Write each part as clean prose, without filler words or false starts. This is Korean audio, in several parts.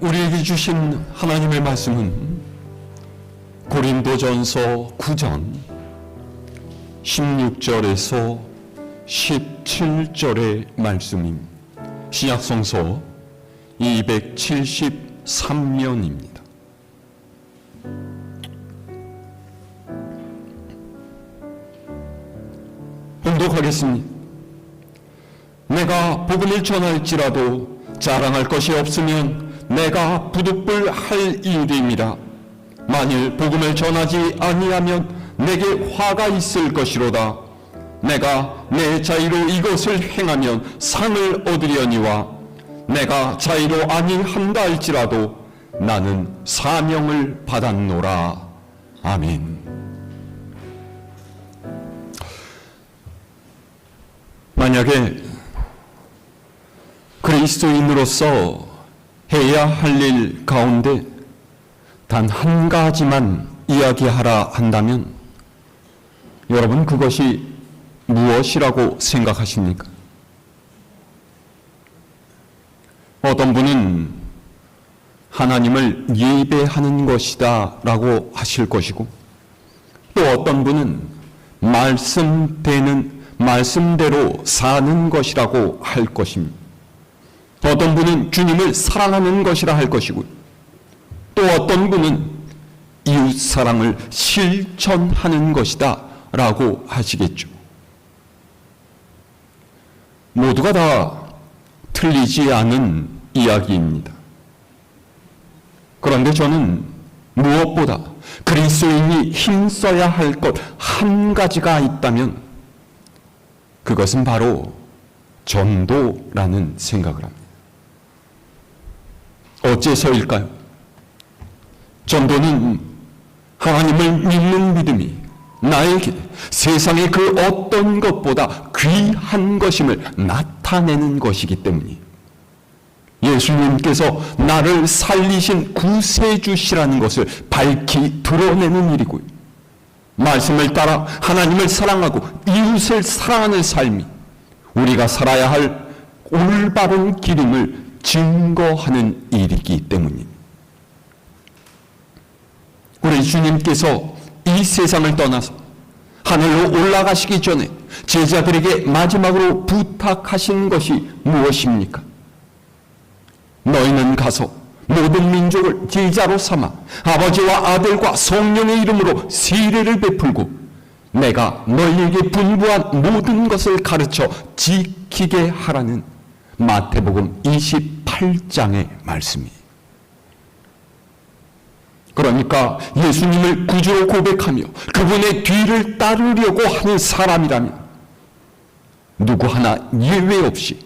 우리에게 주신 하나님의 말씀은 고린도전서 9장 16절에서 17절의 말씀입니다. 신약성서 273면입니다. 봉독하겠습니다. 내가 복음을 전할지라도 자랑할 것이 없으면 내가 부득불 할 일임이라. 만일 복음을 전하지 아니하면 내게 화가 있을 것이로다. 내가 내 자의로 이것을 행하면 상을 얻으려니와 내가 자의로 아니한다 할지라도 나는 사명을 받았노라. 아멘. 만약에 그리스도인으로서 해야 할 일 가운데 단 한 가지만 이야기하라 한다면 여러분 그것이 무엇이라고 생각하십니까? 어떤 분은 하나님을 예배하는 것이다 라고 하실 것이고, 또 어떤 분은 말씀대로 사는 것이라고 할 것입니다. 어떤 분은 주님을 사랑하는 것이라 할 것이고, 또 어떤 분은 이웃 사랑을 실천하는 것이다 라고 하시겠죠. 모두가 다 틀리지 않은 이야기입니다. 그런데 저는 무엇보다 그리스도인이 힘써야 할 것 한 가지가 있다면 그것은 바로 전도라는 생각을 합니다. 어째서일까요? 전도는 하나님을 믿는 믿음이 나에게 세상의 그 어떤 것보다 귀한 것임을 나타내는 것이기 때문이에요. 예수님께서 나를 살리신 구세주시라는 것을 밝히 드러내는 일이고요. 말씀을 따라 하나님을 사랑하고 이웃을 사랑하는 삶이 우리가 살아야 할 올바른 길임을 증거하는 일이기 때문입니다. 우리 주님께서 이 세상을 떠나서 하늘로 올라가시기 전에 제자들에게 마지막으로 부탁하신 것이 무엇입니까? 너희는 가서 모든 민족을 제자로 삼아 아버지와 아들과 성령의 이름으로 세례를 베풀고 내가 너희에게 분부한 모든 것을 가르쳐 지키게 하라는 마태복음 28장의 말씀이에요. 그러니까 예수님을 구주로 고백하며 그분의 뒤를 따르려고 하는 사람이라면 누구 하나 예외 없이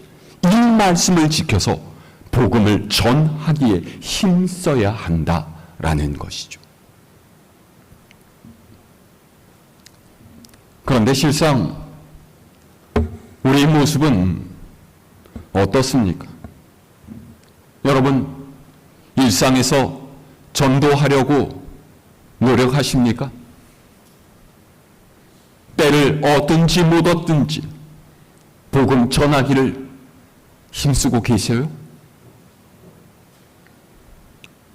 이 말씀을 지켜서 복음을 전하기에 힘써야 한다라는 것이죠. 그런데 실상 우리의 모습은 어떻습니까? 여러분, 일상에서 전도하려고 노력하십니까? 때를 얻든지 못 얻든지 복음 전하기를 힘쓰고 계세요?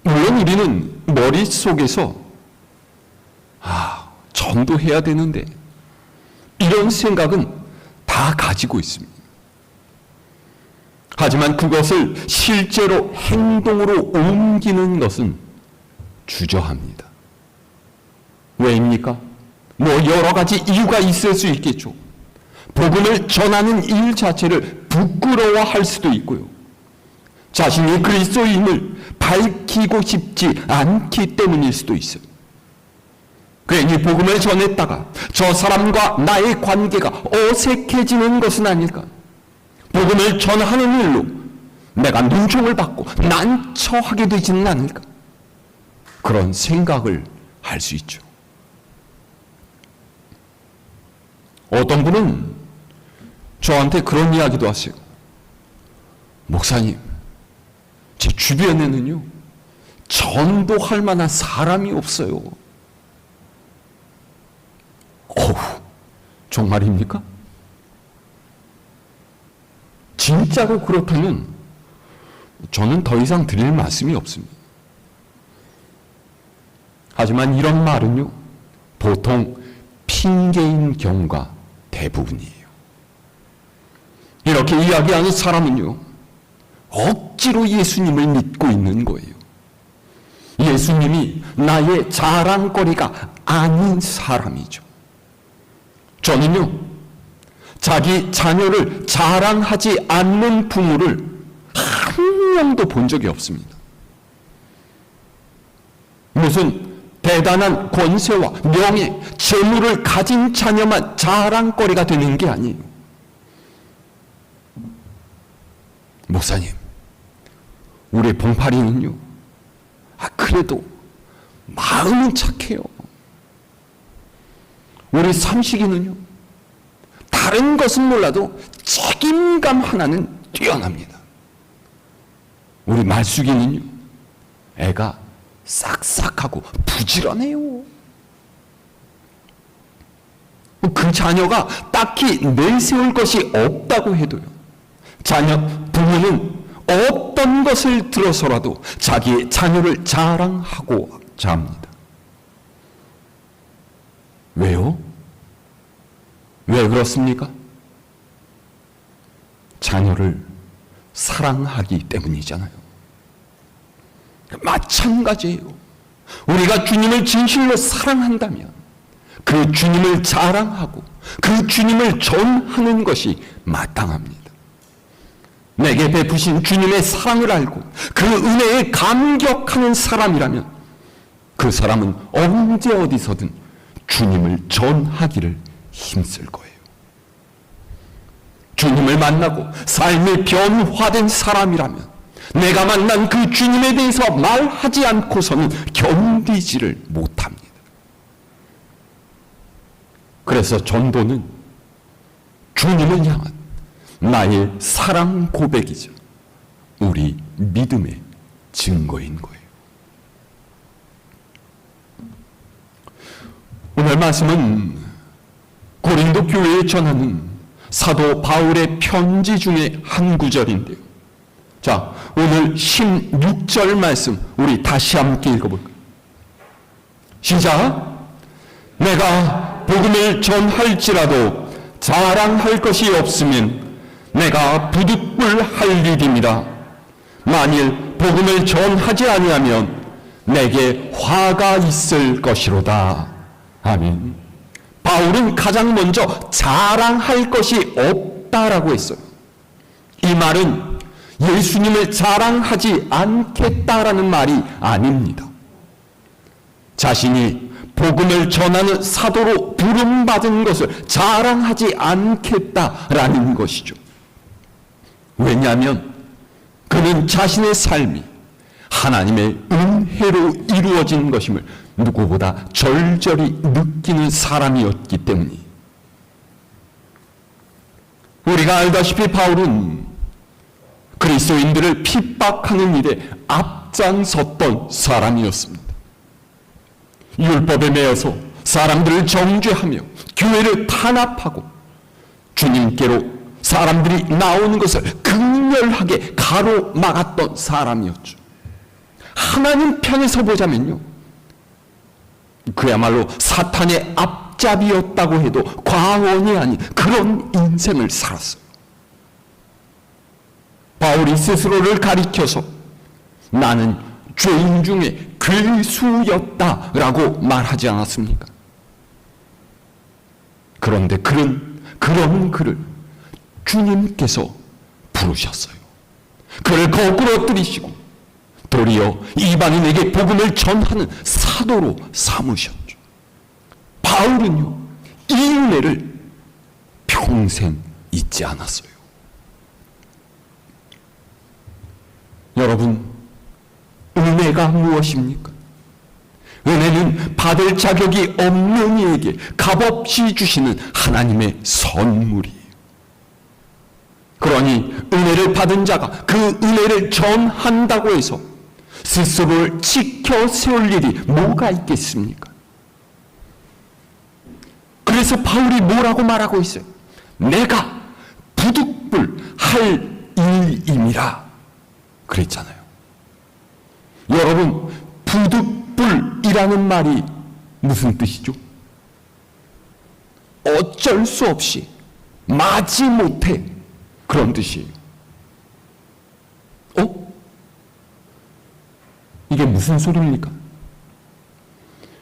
물론 우리는 머릿속에서 전도해야 되는데 이런 생각은 다 가지고 있습니다. 하지만 그것을 실제로 행동으로 옮기는 것은 주저합니다. 왜입니까? 여러 가지 이유가 있을 수 있겠죠. 복음을 전하는 일 자체를 부끄러워할 수도 있고요. 자신이 그리스도인을 밝히고 싶지 않기 때문일 수도 있어요. 괜히 복음을 전했다가 저 사람과 나의 관계가 어색해지는 것은 아닐까? 복음을 전하는 일로 내가 눈총을 받고 난처하게 되지는 않을까? 그런 생각을 할 수 있죠. 어떤 분은 저한테 그런 이야기도 하세요. 목사님, 제 주변에는요 전도할 만한 사람이 없어요. 정말입니까? 진짜로 그렇다면 저는 더 이상 드릴 말씀이 없습니다. 하지만 이런 말은요, 보통 핑계인 경우가 대부분이에요. 이렇게 이야기하는 사람은요, 억지로 예수님을 믿고 있는 거예요. 예수님이 나의 자랑거리가 아닌 사람이죠. 저는요, 자기 자녀를 자랑하지 않는 부모를 한 명도 본 적이 없습니다. 무슨 대단한 권세와 명예, 재물을 가진 자녀만 자랑거리가 되는 게 아니에요. 목사님, 우리 봉파리는요, 그래도 마음은 착해요. 우리 삼식이는요, 다른 것은 몰라도 책임감 하나는 뛰어납니다. 우리 말숙이는요, 애가 싹싹하고 부지런해요. 그 자녀가 딱히 내세울 것이 없다고 해도요, 부모는 어떤 것을 들어서라도 자기의 자녀를 자랑하고자 합니다. 왜요? 왜 그렇습니까? 자녀를 사랑하기 때문이잖아요. 마찬가지예요. 우리가 주님을 진실로 사랑한다면 그 주님을 자랑하고 그 주님을 전하는 것이 마땅합니다. 내게 베푸신 주님의 사랑을 알고 그 은혜에 감격하는 사람이라면 그 사람은 언제 어디서든 주님을 전하기를 힘쓸 거예요. 주님을 만나고 삶이 변화된 사람이라면 내가 만난 그 주님에 대해서 말하지 않고서는 견디지를 못합니다. 그래서 전도는 주님을 향한 나의 사랑 고백이죠. 우리 믿음의 증거인 거예요. 오늘 말씀은 고린도 교회에 전하는 사도 바울의 편지 중에 한 구절인데요. 자, 오늘 16절 말씀 우리 다시 함께 읽어볼까요? 시작! 내가 복음을 전할지라도 자랑할 것이 없으면 내가 부득불할 일입니다. 만일 복음을 전하지 아니하면 내게 화가 있을 것이로다. 아멘. 바울은 가장 먼저 자랑할 것이 없다라고 했어요. 이 말은 예수님을 자랑하지 않겠다라는 말이 아닙니다. 자신이 복음을 전하는 사도로 부름받은 것을 자랑하지 않겠다라는 것이죠. 왜냐하면 그는 자신의 삶이 하나님의 은혜로 이루어진 것임을 누구보다 절절히 느끼는 사람이었기 때문이에요. 우리가 알다시피 바울은 그리스도인들을 핍박하는 일에 앞장섰던 사람이었습니다. 율법에 매여서 사람들을 정죄하며 교회를 탄압하고 주님께로 사람들이 나오는 것을 극렬하게 가로막았던 사람이었죠. 하나님 편에서 보자면요, 그야말로 사탄의 앞잡이였다고 해도 과언이 아닌 그런 인생을 살았어요. 바울이 스스로를 가리켜서 나는 죄인 중에 괴수였다라고 말하지 않았습니까? 그런데 그런 그를 주님께서 부르셨어요. 그를 거꾸로 들이시고 도리어 이방인에게 복음을 전하는 사도로 삼으셨죠. 바울은요, 이 은혜를 평생 잊지 않았어요. 여러분, 은혜가 무엇입니까? 은혜는 받을 자격이 없는 이에게 값없이 주시는 하나님의 선물이에요. 그러니 은혜를 받은 자가 그 은혜를 전한다고 해서 스스로를 지켜 세울 일이 뭐가 있겠습니까? 그래서 바울이 뭐라고 말하고 있어요? 내가 부득불할 일임이라. 그랬잖아요. 여러분, 부득불이라는 말이 무슨 뜻이죠? 어쩔 수 없이, 마지못해, 그런 뜻이에요. 이게 무슨 소리입니까?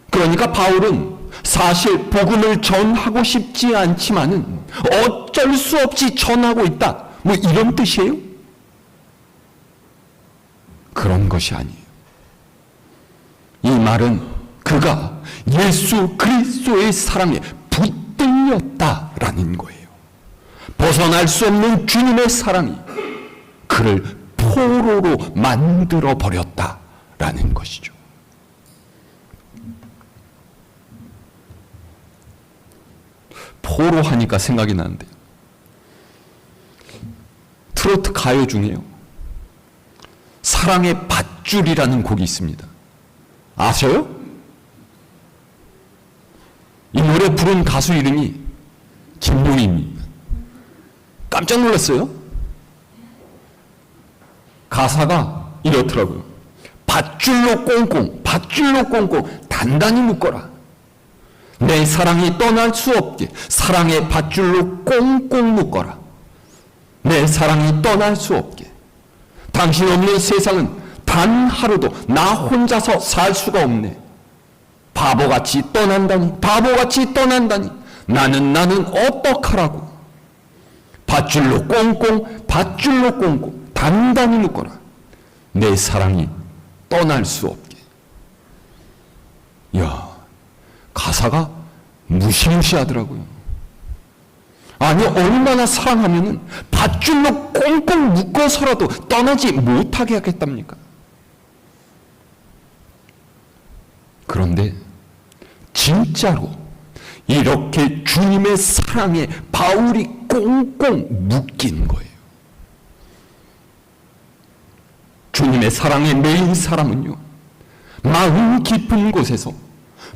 그러니까 바울은 사실 복음을 전하고 싶지 않지만은 어쩔 수 없이 전하고 있다, 뭐 이런 뜻이에요? 그런 것이 아니에요. 이 말은 그가 예수 그리스도의 사랑에 붙들렸다라는 거예요. 벗어날 수 없는 주님의 사랑이 그를 포로로 만들어 버렸다라는 것이죠. 포로 하니까 생각이 나는데, 트로트 가요 중에요, 사랑의 밧줄이라는 곡이 있습니다. 아셔요? 이 노래 부른 가수 이름이 김동희입니다. 깜짝 놀랐어요. 가사가 이렇더라고요. 밧줄로 꽁꽁, 밧줄로 꽁꽁 단단히 묶어라. 내 사랑이 떠날 수 없게 사랑의 밧줄로 꽁꽁 묶어라. 내 사랑이 떠날 수 없게. 당신 없는 세상은 단 하루도 나 혼자서 살 수가 없네. 바보같이 떠난다니, 바보같이 떠난다니. 나는 어떡하라고. 밧줄로 꽁꽁, 밧줄로 꽁꽁 단단히 묶어라. 내 사랑이 떠날 수 없게. 이야, 가사가 무시무시하더라고요. 아니, 얼마나 사랑하면은 밧줄로 꽁꽁 묶어서라도 떠나지 못하게 하겠답니까? 그런데 진짜로 이렇게 주님의 사랑에 바울이 꽁꽁 묶인 거예요. 주님의 사랑에 매인 사람은요, 마음 깊은 곳에서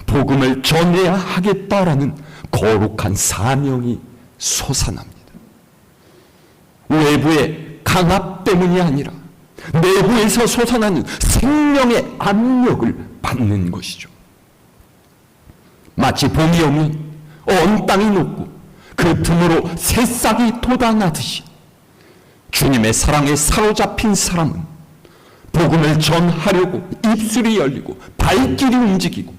복음을 전해야 하겠다라는 거룩한 사명이 솟아납니다. 외부의 강압 때문이 아니라 내부에서 솟아나는 생명의 압력을 받는 것이죠. 마치 봄이 오면 온 땅이 녹고 그 틈으로 새싹이 돋아나듯이 주님의 사랑에 사로잡힌 사람은 복음을 전하려고 입술이 열리고 발길이 움직이고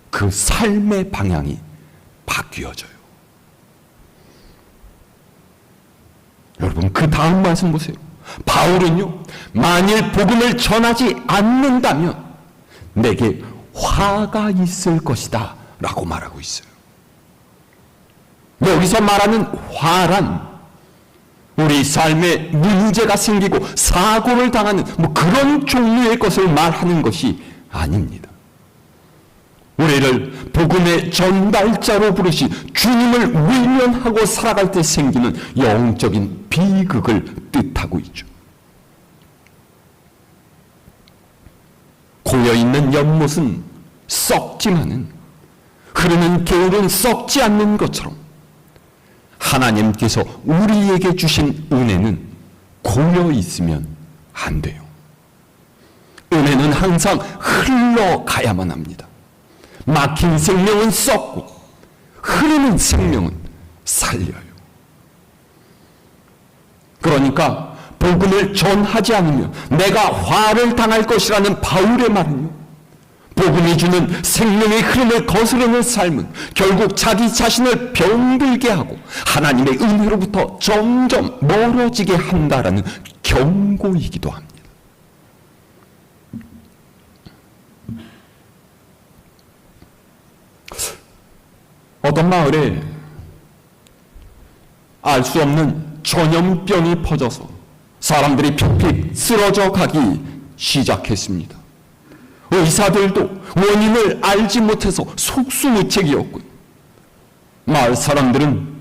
그 삶의 방향이 바뀌어져요. 여러분, 그 다음 말씀 보세요. 바울은요, 만일 복음을 전하지 않는다면 내게 화가 있을 것이다 라고 말하고 있어요. 여기서 말하는 화란 우리 삶에 문제가 생기고 사고를 당하는 뭐 그런 종류의 것을 말하는 것이 아닙니다. 우리를 복음의 전달자로 부르신 주님을 외면하고 살아갈 때 생기는 영적인 비극을 뜻하고 있죠. 고여있는 연못은 썩지만은 흐르는 겨울은 썩지 않는 것처럼 하나님께서 우리에게 주신 은혜는 고여있으면 안 돼요. 은혜는 항상 흘러가야만 합니다. 막힌 생명은 썩고 흐르는 생명은 살려요. 그러니까 복음을 전하지 않으면 내가 화를 당할 것이라는 바울의 말은요, 복음이 주는 생명의 흐름을 거스르는 삶은 결국 자기 자신을 병들게 하고 하나님의 은혜로부터 점점 멀어지게 한다라는 경고이기도 합니다. 어떤 마을에 알 수 없는 전염병이 퍼져서 사람들이 픽픽 쓰러져 가기 시작했습니다. 의사들도 원인을 알지 못해서 속수무책이었고요. 마을 사람들은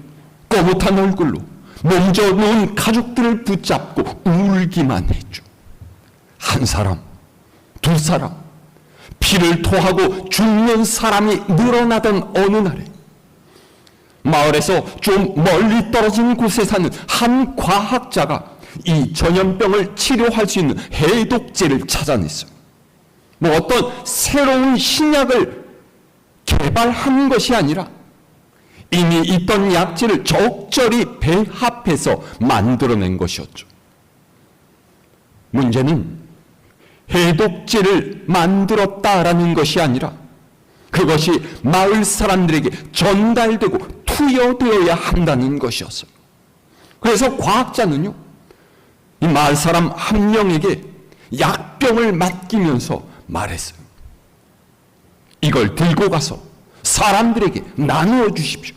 꺼뭇한 얼굴로 몸져 놓은 가족들을 붙잡고 울기만 했죠. 한 사람, 두 사람, 피를 토하고 죽는 사람이 늘어나던 어느 날에 마을에서 좀 멀리 떨어진 곳에 사는 한 과학자가 이 전염병을 치료할 수 있는 해독제를 찾아냈어요. 뭐 어떤 새로운 신약을 개발한 것이 아니라 이미 있던 약재를 적절히 배합해서 만들어낸 것이었죠. 문제는 해독제를 만들었다라는 것이 아니라 그것이 마을 사람들에게 전달되고 투여되어야 한다는 것이었어요. 그래서 과학자는요, 이 마을 사람 한 명에게 약병을 맡기면서 말했어요. 이걸 들고 가서 사람들에게 나누어 주십시오.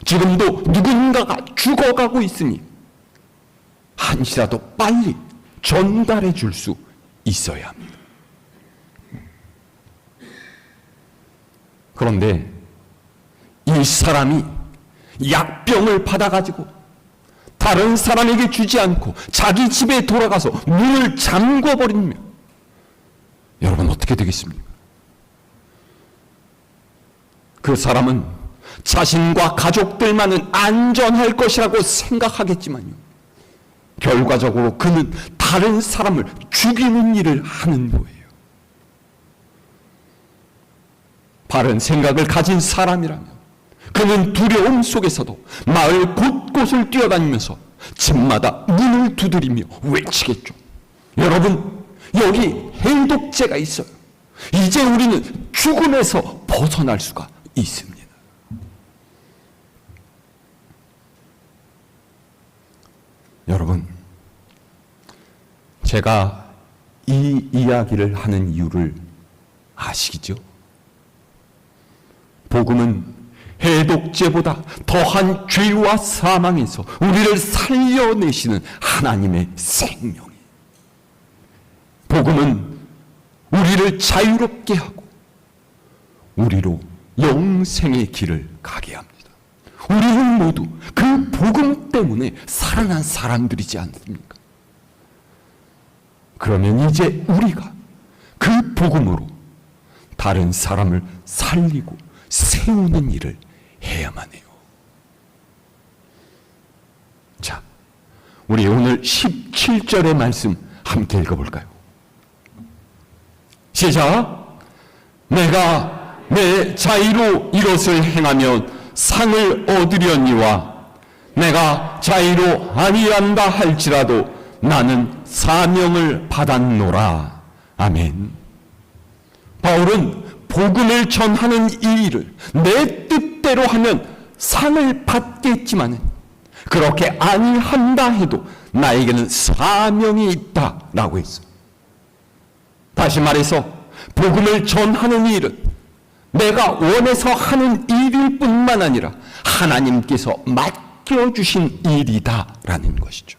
지금도 누군가가 죽어가고 있으니 한시라도 빨리 전달해 줄 수 있어야 합니다. 그런데 이 사람이 약병을 받아가지고 다른 사람에게 주지 않고 자기 집에 돌아가서 문을 잠궈버리면 여러분 어떻게 되겠습니까? 그 사람은 자신과 가족들만은 안전할 것이라고 생각하겠지만요, 결과적으로 그는 다른 사람을 죽이는 일을 하는 거예요. 바른 생각을 가진 사람이라면 그는 두려움 속에서도 마을 곳곳을 뛰어다니면서 집마다 문을 두드리며 외치겠죠. 여러분, 여기 해독제가 있어요. 이제 우리는 죽음에서 벗어날 수가 있습니다. 여러분, 제가 이 이야기를 하는 이유를 아시겠죠? 복음은 해독제보다 더한 죄와 사망에서 우리를 살려내시는 하나님의 생명이에요. 복음은 우리를 자유롭게 하고 우리로 영생의 길을 가게 합니다. 우리는 모두 그 복음 때문에 살아난 사람들이지 않습니까? 그러면 이제 우리가 그 복음으로 다른 사람을 살리고 세우는 일을 해야만 해요. 자, 우리 오늘 17절의 말씀 함께 읽어볼까요? 시작! 내가 내 자의로 이것을 행하면 상을 얻으려니와 내가 자의로 아니한다 할지라도 나는 사명을 받았노라. 아멘. 바울은 복음을 전하는 이 일을 내 뜻대로 하면 상을 받겠지만 그렇게 아니한다 해도 나에게는 사명이 있다라고 했어요. 다시 말해서 복음을 전하는 일은 내가 원해서 하는 일일 뿐만 아니라 하나님께서 맡겨주신 일이다라는 것이죠.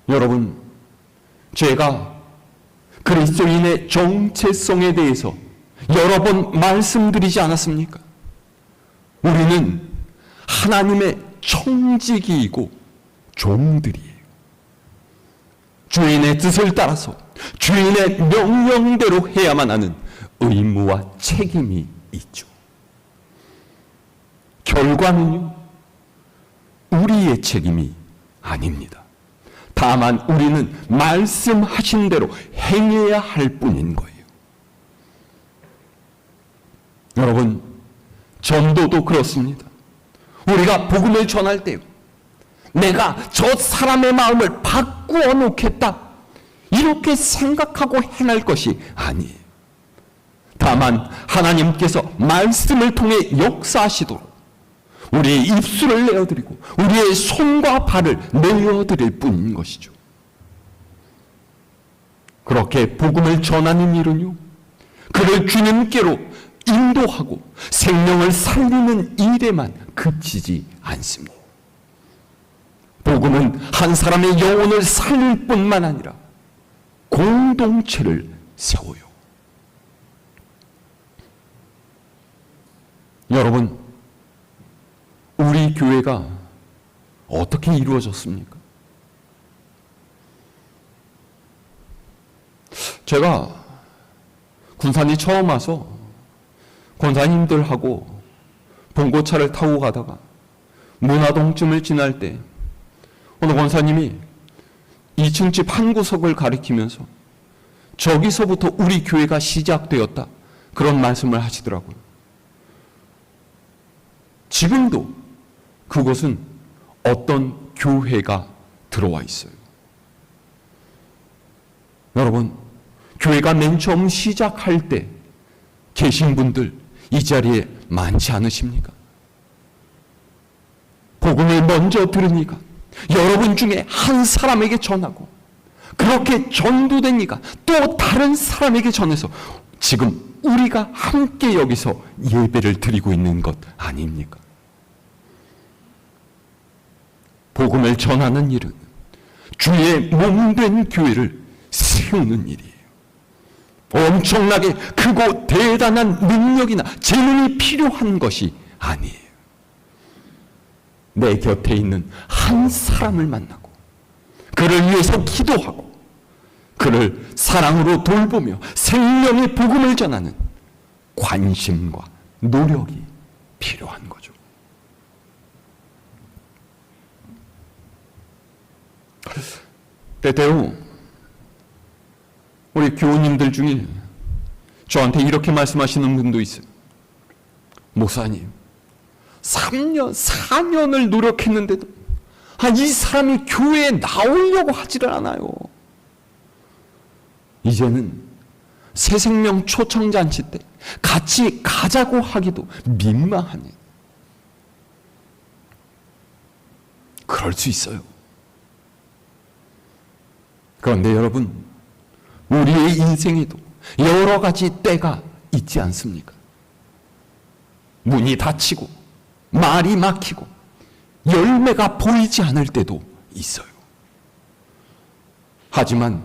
여러분, 제가 그리스도인의 정체성에 대해서 여러 번 말씀드리지 않았습니까? 우리는 하나님의 청지기이고 종들이에요. 주인의 뜻을 따라서 주인의 명령대로 해야만 하는 의무와 책임이 있죠. 결과는요, 우리의 책임이 아닙니다. 다만 우리는 말씀하신 대로 행해야 할 뿐인 거예요. 여러분, 전도도 그렇습니다. 우리가 복음을 전할 때요, 내가 저 사람의 마음을 바꾸어 놓겠다 이렇게 생각하고 행할 것이 아니에요. 다만 하나님께서 말씀을 통해 역사하시도록 우리의 입술을 내어드리고 우리의 손과 발을 내어드릴 뿐인 것이죠. 그렇게 복음을 전하는 일은요, 그를 주님께로 인도하고 생명을 살리는 일에만 그치지 않습니다. 복음은 한 사람의 영혼을 살릴 뿐만 아니라 공동체를 세워요. 여러분, 우리 교회가 어떻게 이루어졌습니까? 제가 군산이 처음 와서 권사님들하고 봉고차를 타고 가다가 문화동쯤을 지날 때 어느 권사님이 2층 집 한 구석을 가리키면서 저기서부터 우리 교회가 시작되었다, 그런 말씀을 하시더라고요. 지금도 그곳은 어떤 교회가 들어와 있어요. 여러분, 교회가 맨 처음 시작할 때 계신 분들 이 자리에 많지 않으십니까? 복음을 먼저 들으니까 여러분 중에 한 사람에게 전하고, 그렇게 전도된 이가 또 다른 사람에게 전해서 지금 우리가 함께 여기서 예배를 드리고 있는 것 아닙니까? 복음을 전하는 일은 주의 몸된 교회를 세우는 일이에요. 엄청나게 크고 대단한 능력이나 재능이 필요한 것이 아니에요. 내 곁에 있는 한 사람을 만나고 그를 위해서 기도하고 그를 사랑으로 돌보며 생명의 복음을 전하는 관심과 노력이 필요한 거죠. 때때로 우리 교우님들 중에 저한테 이렇게 말씀하시는 분도 있어요. 목사님, 3년, 4년을 노력했는데도 이 사람이 교회에 나오려고 하지를 않아요. 이제는 새생명 초청잔치 때 같이 가자고 하기도 민망하네. 그럴 수 있어요. 그런데 여러분, 우리의 인생에도 여러 가지 때가 있지 않습니까? 문이 닫히고 말이 막히고 열매가 보이지 않을 때도 있어요. 하지만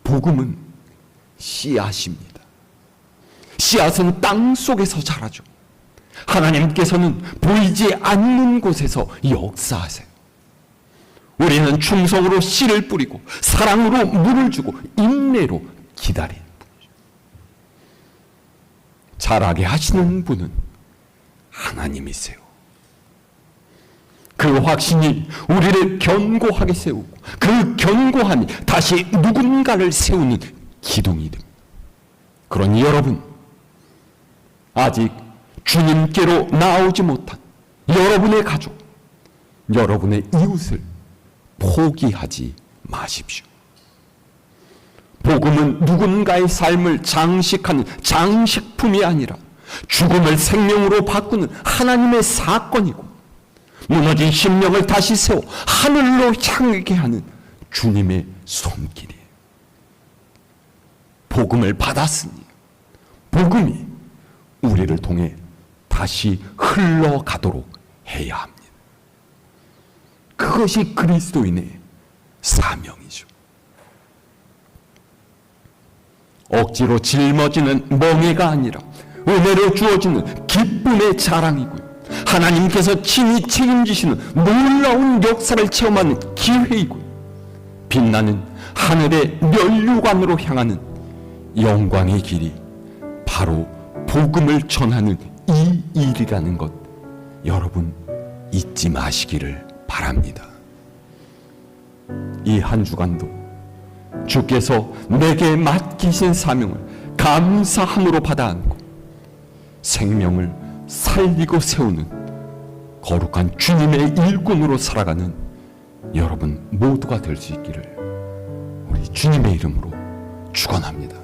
복음은 씨앗입니다. 씨앗은 땅 속에서 자라죠. 하나님께서는 보이지 않는 곳에서 역사하세요. 우리는 충성으로 씨를 뿌리고 사랑으로 물을 주고 인내로 기다리는 분이죠. 자라게 하시는 분은 하나님이세요. 그 확신이 우리를 견고하게 세우고 그 견고함이 다시 누군가를 세우는 기둥이 됩니다. 그러니 여러분, 아직 주님께로 나오지 못한 여러분의 가족, 여러분의 이웃을 포기하지 마십시오. 복음은 누군가의 삶을 장식하는 장식품이 아니라 죽음을 생명으로 바꾸는 하나님의 사건이고, 무너진 심령을 다시 세워 하늘로 향하게 하는 주님의 손길이에요. 복음을 받았으니 복음이 우리를 통해 다시 흘러가도록 해야 합니다. 그것이 그리스도인의 사명이죠. 억지로 짊어지는 멍해가 아니라 은혜로 주어지는 기쁨의 자랑이고요. 하나님께서 친히 책임지시는 놀라운 역사를 체험하는 기회이고요. 빛나는 하늘의 면류관으로 향하는 영광의 길이 바로 복음을 전하는 이 일이라는 것, 여러분 잊지 마시기를 바랍니다. 이 한 주간도 주께서 내게 맡기신 사명을 감사함으로 받아 안고 생명을 살리고 세우는 거룩한 주님의 일꾼으로 살아가는 여러분 모두가 될 수 있기를 우리 주님의 이름으로 축원합니다.